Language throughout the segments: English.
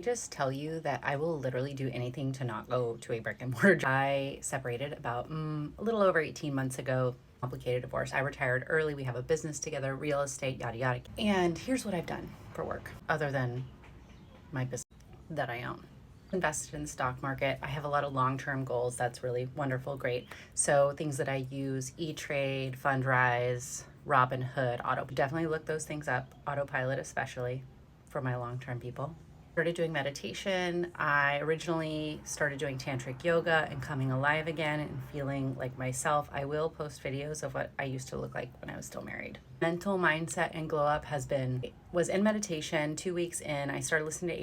Just tell you that I will literally do anything to not go to a brick and mortar job. I separated about a little over 18 months ago. Complicated divorce. I retired early. We have a business together, real estate, yada yada. And here's what I've done for work other than my business that I own. Invested in the stock market. I have a lot of long-term goals. That's really wonderful, great. So things that I use: E-Trade, Fundrise, Robinhood, Auto. Definitely look those things up. Autopilot especially for my long-term people. Started doing meditation. I originally started doing tantric yoga and coming alive again and feeling like myself. I will post videos of what I used to look like when I was still married. Mental mindset and glow up was in meditation. 2 weeks in, I started listening to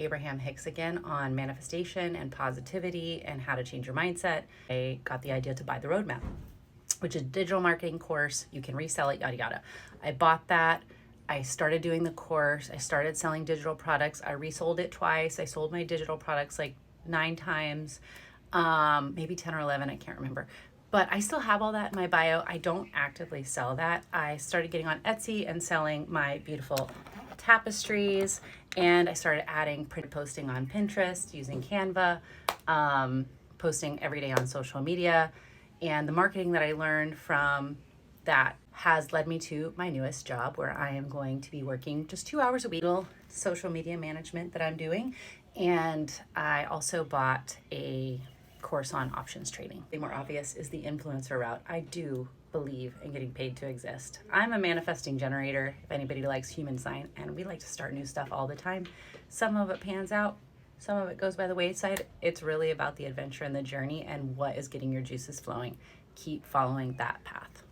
Abraham Hicks again on manifestation and positivity and how to change your mindset. I got the idea to buy the roadmap, which is a digital marketing course. You can resell it, yada yada. I bought that. I started doing the course. I started selling digital products. I resold it twice. I sold my digital products like 9 times, maybe 10 or 11, I can't remember. But I still have all that in my bio. I don't actively sell that. I started getting on Etsy and selling my beautiful tapestries, and I started adding print posting on Pinterest using Canva, posting every day on social media, and the marketing that I learned from that has led me to my newest job, where I am going to be working just 2 hours a week. Social media management that I'm doing, and I also bought a course on options trading. The more obvious is the influencer route. I do believe in getting paid to exist. I'm a manifesting generator, if anybody likes human sign, and we like to start new stuff all the time. Some of it pans out, some of it goes by the wayside. It's really about the adventure and the journey and what is getting your juices flowing. Keep following that path.